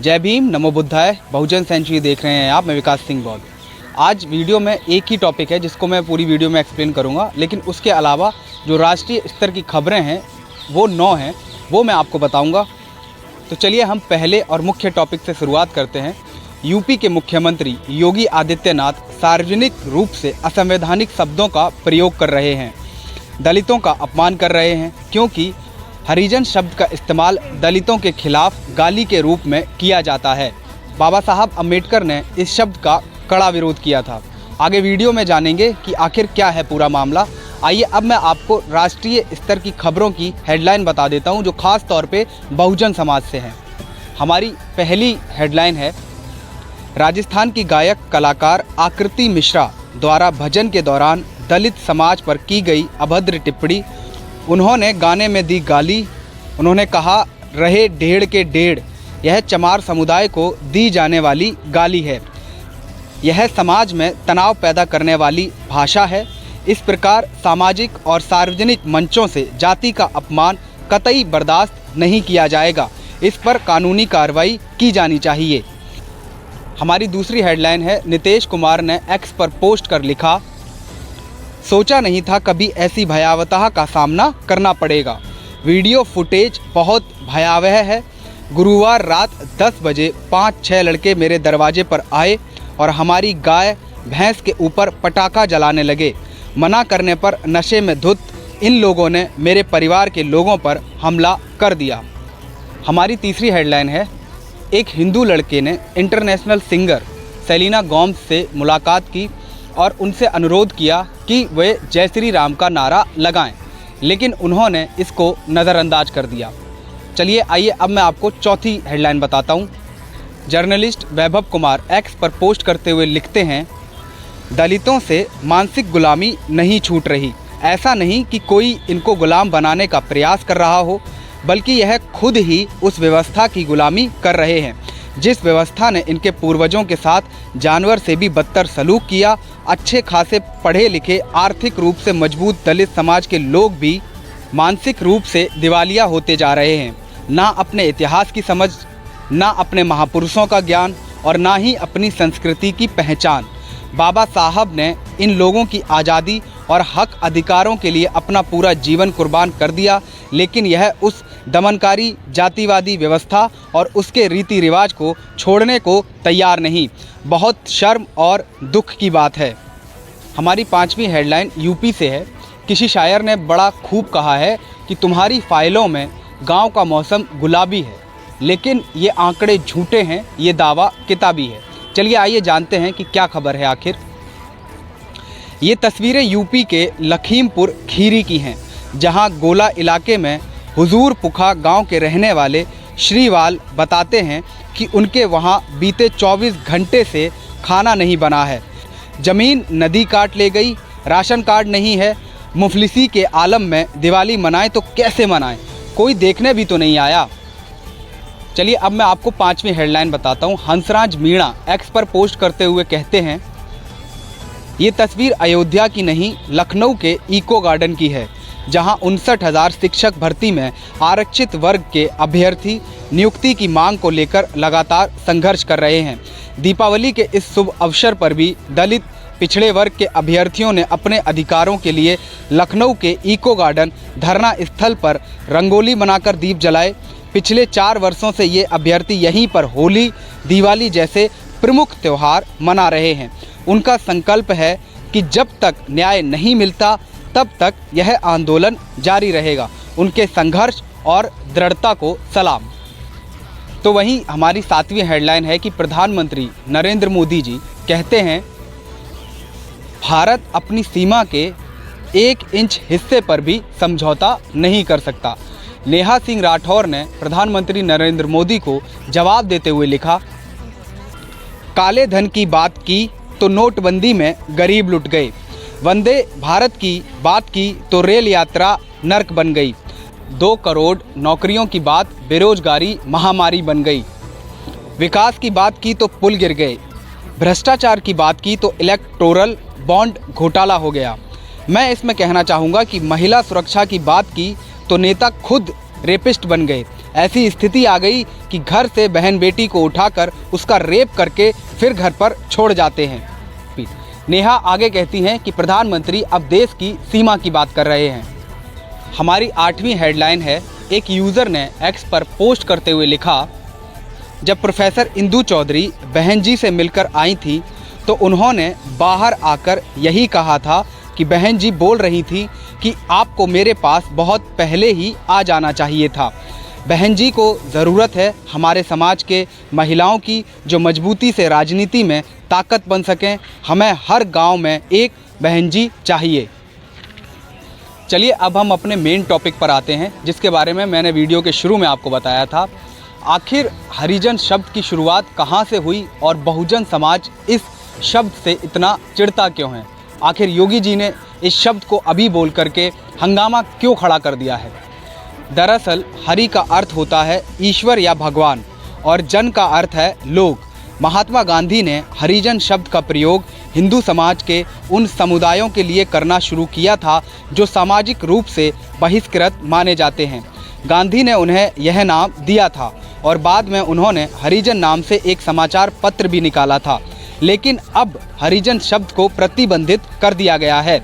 जय भीम, नमो बुद्धाय, बहुजन सेंचुरी देख रहे हैं आप। मैं विकास सिंह बौद्ध। आज वीडियो में एक ही टॉपिक है जिसको मैं पूरी वीडियो में एक्सप्लेन करूंगा, लेकिन उसके अलावा जो राष्ट्रीय स्तर की खबरें हैं वो 9 हैं, वो मैं आपको बताऊंगा। तो चलिए हम पहले और मुख्य टॉपिक से शुरुआत करते हैं। यूपी के मुख्यमंत्री योगी आदित्यनाथ सार्वजनिक रूप से असंवैधानिक शब्दों का प्रयोग कर रहे हैं, दलितों का अपमान कर रहे हैं, क्योंकि हरिजन शब्द का इस्तेमाल दलितों के खिलाफ गाली के रूप में किया जाता है। बाबा साहब अम्बेडकर ने इस शब्द का कड़ा विरोध किया था। आगे वीडियो में जानेंगे कि आखिर क्या है पूरा मामला। आइए अब मैं आपको राष्ट्रीय स्तर की खबरों की हेडलाइन बता देता हूं, जो खास तौर पे बहुजन समाज से हैं। हमारी पहली हेडलाइन है, राजस्थान की गायक कलाकार आकृति मिश्रा द्वारा भजन के दौरान दलित समाज पर की गई अभद्र टिप्पणी। उन्होंने गाने में दी गाली। उन्होंने कहा, रहे डेढ़ के डेढ़, यह चमार समुदाय को दी जाने वाली गाली है। यह समाज में तनाव पैदा करने वाली भाषा है। इस प्रकार सामाजिक और सार्वजनिक मंचों से जाति का अपमान कतई बर्दाश्त नहीं किया जाएगा। इस पर कानूनी कार्रवाई की जानी चाहिए। हमारी दूसरी हेडलाइन है, नीतीश कुमार ने एक्स पर पोस्ट कर लिखा, सोचा नहीं था कभी ऐसी भयावह का सामना करना पड़ेगा। वीडियो फुटेज बहुत भयावह है। गुरुवार रात 10 बजे 5-6 लड़के मेरे दरवाजे पर आए और हमारी गाय भैंस के ऊपर पटाखा जलाने लगे। मना करने पर नशे में धुत इन लोगों ने मेरे परिवार के लोगों पर हमला कर दिया। हमारी तीसरी हेडलाइन है, एक हिंदू लड़के ने इंटरनेशनल सिंगर सेलिना गोमेज से मुलाकात की और उनसे अनुरोध किया कि वे जय श्री राम का नारा लगाएं, लेकिन उन्होंने इसको नज़रअंदाज कर दिया। चलिए आइए अब मैं आपको चौथी हेडलाइन बताता हूं। जर्नलिस्ट वैभव कुमार एक्स पर पोस्ट करते हुए लिखते हैं, दलितों से मानसिक गुलामी नहीं छूट रही। ऐसा नहीं कि कोई इनको गुलाम बनाने का प्रयास कर रहा हो, बल्कि यह खुद ही उस व्यवस्था की गुलामी कर रहे हैं जिस व्यवस्था ने इनके पूर्वजों के साथ जानवर से भी बदतर सलूक किया। अच्छे खासे पढ़े लिखे, आर्थिक रूप से मजबूत दलित समाज के लोग भी मानसिक रूप से दिवालिया होते जा रहे हैं। ना अपने इतिहास की समझ, ना अपने महापुरुषों का ज्ञान और ना ही अपनी संस्कृति की पहचान। बाबा साहब ने इन लोगों की आज़ादी और हक अधिकारों के लिए अपना पूरा जीवन कुर्बान कर दिया, लेकिन यह उस दमनकारी जातिवादी व्यवस्था और उसके रीति रिवाज को छोड़ने को तैयार नहीं। बहुत शर्म और दुख की बात है। हमारी पांचवी हेडलाइन यूपी से है। किसी शायर ने बड़ा खूब कहा है कि तुम्हारी फाइलों में गांव का मौसम गुलाबी है, लेकिन ये आंकड़े झूठे हैं, ये दावा किताबी है। चलिए आइए जानते हैं कि क्या खबर है आखिर। ये तस्वीरें यूपी के लखीमपुर खीरी की हैं, जहां गोला इलाके में हुजूर पुखा गांव के रहने वाले श्रीवाल बताते हैं कि उनके वहां बीते 24 घंटे से खाना नहीं बना है। ज़मीन नदी काट ले गई, राशन कार्ड नहीं है। मुफलिसी के आलम में दिवाली मनाएं तो कैसे मनाएं, कोई देखने भी तो नहीं आया। चलिए अब मैं आपको पांचवी हेडलाइन बताता हूँ। हंसराज मीणा एक्स पर पोस्ट करते हुए कहते हैं, ये तस्वीर अयोध्या की नहीं, लखनऊ के इको गार्डन की है, जहां 59,000 शिक्षक भर्ती में आरक्षित वर्ग के अभ्यर्थी नियुक्ति की मांग को लेकर लगातार संघर्ष कर रहे हैं। दीपावली के इस शुभ अवसर पर भी दलित पिछड़े वर्ग के अभ्यर्थियों ने अपने अधिकारों के लिए लखनऊ के इको गार्डन धरना स्थल पर रंगोली बनाकर दीप जलाए। पिछले 4 वर्षों से ये अभ्यर्थी यहीं पर होली, दिवाली जैसे प्रमुख त्यौहार मना रहे हैं। उनका संकल्प है कि जब तक न्याय नहीं मिलता तब तक यह आंदोलन जारी रहेगा। उनके संघर्ष और दृढ़ता को सलाम। तो वहीं हमारी 7वीं हेडलाइन है कि प्रधानमंत्री नरेंद्र मोदी जी कहते हैं, भारत अपनी सीमा के 1 इंच हिस्से पर भी समझौता नहीं कर सकता। नेहा सिंह राठौर ने प्रधानमंत्री नरेंद्र मोदी को जवाब देते हुए लिखा, काले धन की बात की तो नोटबंदी में गरीब लुट गए। वंदे भारत की बात की तो रेल यात्रा नर्क बन गई। 2 करोड़ नौकरियों की बात बेरोजगारी महामारी बन गई। विकास की बात की तो पुल गिर गए। भ्रष्टाचार की बात की तो इलेक्टोरल बॉन्ड घोटाला हो गया। मैं इसमें कहना चाहूँगा कि महिला सुरक्षा की बात की तो नेता खुद रेपिस्ट बन गए। ऐसी स्थिति आ गई कि घर से बहन बेटी को उठाकर उसका रेप करके फिर घर पर छोड़ जाते हैं। नेहा आगे कहती हैं कि प्रधानमंत्री अब देश की सीमा की बात कर रहे हैं। हमारी 8वीं हेडलाइन है, एक यूज़र ने एक्स पर पोस्ट करते हुए लिखा, जब प्रोफेसर इंदु चौधरी बहन जी से मिलकर आई थी तो उन्होंने बाहर आकर यही कहा था कि बहन जी बोल रही थी कि आपको मेरे पास बहुत पहले ही आ जाना चाहिए था। बहन जी को ज़रूरत है हमारे समाज के महिलाओं की जो मजबूती से राजनीति में ताकत बन सकें। हमें हर गांव में एक बहन जी चाहिए। चलिए अब हम अपने मेन टॉपिक पर आते हैं, जिसके बारे में मैंने वीडियो के शुरू में आपको बताया था। आखिर हरिजन शब्द की शुरुआत कहाँ से हुई और बहुजन समाज इस शब्द से इतना चिढ़ता क्यों है? आखिर योगी जी ने इस शब्द को अभी बोल करके हंगामा क्यों खड़ा कर दिया है? दरअसल हरि का अर्थ होता है ईश्वर या भगवान और जन का अर्थ है लोग। महात्मा गांधी ने हरिजन शब्द का प्रयोग हिंदू समाज के उन समुदायों के लिए करना शुरू किया था जो सामाजिक रूप से बहिष्कृत माने जाते हैं। गांधी ने उन्हें यह नाम दिया था और बाद में उन्होंने हरिजन नाम से एक समाचार पत्र भी निकाला था, लेकिन अब हरिजन शब्द को प्रतिबंधित कर दिया गया है।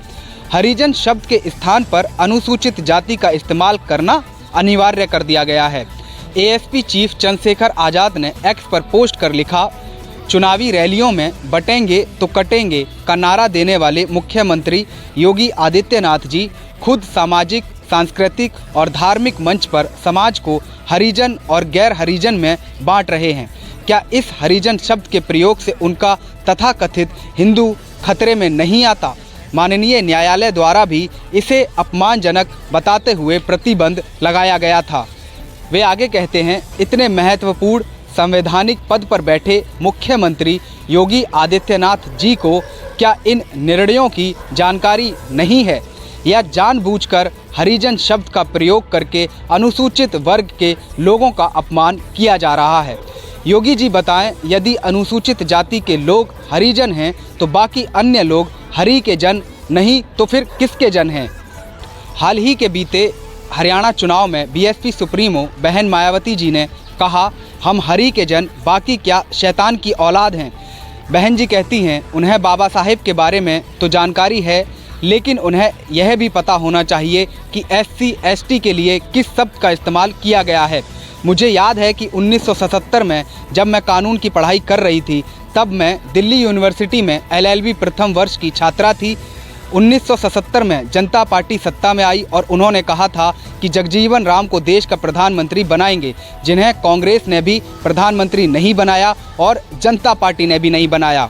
हरिजन शब्द के स्थान पर अनुसूचित जाति का इस्तेमाल करना अनिवार्य कर दिया गया है। एएसपी चीफ चंद्रशेखर आज़ाद ने एक्स पर पोस्ट कर लिखा, चुनावी रैलियों में बटेंगे तो कटेंगे का नारा देने वाले मुख्यमंत्री योगी आदित्यनाथ जी खुद सामाजिक, सांस्कृतिक और धार्मिक मंच पर समाज को हरिजन और गैर हरिजन में बांट रहे हैं। क्या इस हरिजन शब्द के प्रयोग से उनका तथाकथित हिंदू खतरे में नहीं आता? माननीय न्यायालय द्वारा भी इसे अपमानजनक बताते हुए प्रतिबंध लगाया गया था। वे आगे कहते हैं, इतने महत्वपूर्ण संवैधानिक पद पर बैठे मुख्यमंत्री योगी आदित्यनाथ जी को क्या इन निर्णयों की जानकारी नहीं है या जानबूझकर हरिजन शब्द का प्रयोग करके अनुसूचित वर्ग के लोगों का अपमान किया जा रहा है? योगी जी बताएं, यदि अनुसूचित जाति के लोग हरिजन हैं तो बाकी अन्य लोग हरि के जन नहीं तो फिर किसके जन हैं? हाल ही के बीते हरियाणा चुनाव में बीएसपी सुप्रीमो बहन मायावती जी ने कहा, हम हरि के जन, बाकी क्या शैतान की औलाद हैं। बहन जी कहती हैं, उन्हें बाबा साहेब के बारे में तो जानकारी है, लेकिन उन्हें यह भी पता होना चाहिए कि SC ST के लिए किस शब्द का इस्तेमाल किया गया है। मुझे याद है कि 1977 में जब मैं कानून की पढ़ाई कर रही थी, तब मैं दिल्ली यूनिवर्सिटी में LLB प्रथम वर्ष की छात्रा थी। 1977 में जनता पार्टी सत्ता में आई और उन्होंने कहा था कि जगजीवन राम को देश का प्रधानमंत्री बनाएंगे, जिन्हें कांग्रेस ने भी प्रधानमंत्री नहीं बनाया और जनता पार्टी ने भी नहीं बनाया।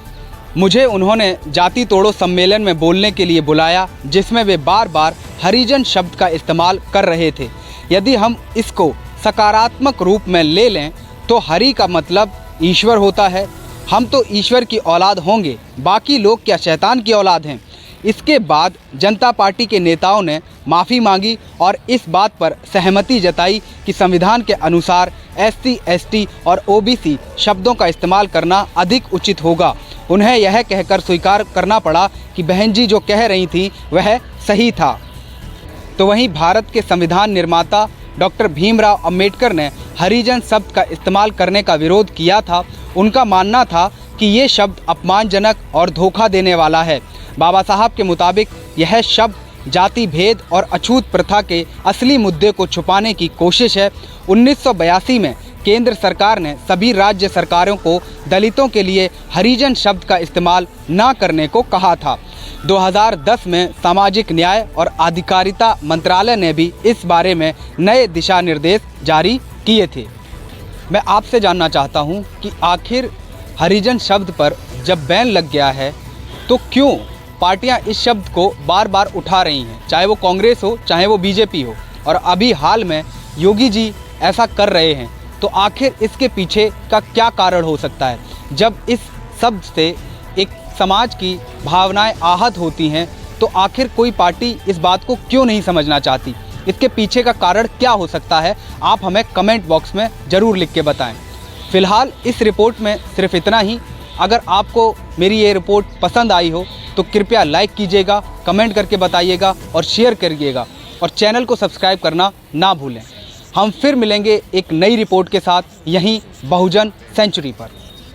मुझे उन्होंने जाति तोड़ो सम्मेलन में बोलने के लिए बुलाया, जिसमें वे बार बार हरिजन शब्द का इस्तेमाल कर रहे थे। यदि हम इसको सकारात्मक रूप में ले लें तो हरि का मतलब ईश्वर होता है। हम तो ईश्वर की औलाद होंगे, बाकी लोग क्या शैतान की औलाद हैं? इसके बाद जनता पार्टी के नेताओं ने माफ़ी मांगी और इस बात पर सहमति जताई कि संविधान के अनुसार SC ST और OBC शब्दों का इस्तेमाल करना अधिक उचित होगा। उन्हें यह कहकर स्वीकार करना पड़ा कि बहन जी जो कह रही थी वह सही था। तो वहीं भारत के संविधान निर्माता डॉक्टर भीमराव अंबेडकर ने हरिजन शब्द का इस्तेमाल करने का विरोध किया था। उनका मानना था कि ये शब्द अपमानजनक और धोखा देने वाला है। बाबा साहब के मुताबिक यह शब्द जाति भेद और अछूत प्रथा के असली मुद्दे को छुपाने की कोशिश है। 1982 में केंद्र सरकार ने सभी राज्य सरकारों को दलितों के लिए हरिजन शब्द का इस्तेमाल न करने को कहा था। 2010 में सामाजिक न्याय और अधिकारिता मंत्रालय ने भी इस बारे में नए दिशा निर्देश जारी किए थे। मैं आपसे जानना चाहता हूं कि आखिर हरिजन शब्द पर जब बैन लग गया है तो क्यों पार्टियां इस शब्द को बार बार उठा रही हैं, चाहे वो कांग्रेस हो चाहे वो बीजेपी हो, और अभी हाल में योगी जी ऐसा कर रहे हैं। तो आखिर इसके पीछे का क्या कारण हो सकता है? जब इस शब्द से एक समाज की भावनाएं आहत होती हैं तो आखिर कोई पार्टी इस बात को क्यों नहीं समझना चाहती? इसके पीछे का कारण क्या हो सकता है? आप हमें कमेंट बॉक्स में ज़रूर लिख के बताएं। फ़िलहाल इस रिपोर्ट में सिर्फ इतना ही। अगर आपको मेरी ये रिपोर्ट पसंद आई हो तो कृपया लाइक कीजिएगा, कमेंट करके बताइएगा और शेयर करिएगा, और चैनल को सब्सक्राइब करना ना भूलें। हम फिर मिलेंगे एक नई रिपोर्ट के साथ यहीं बहुजन सेंचुरी पर।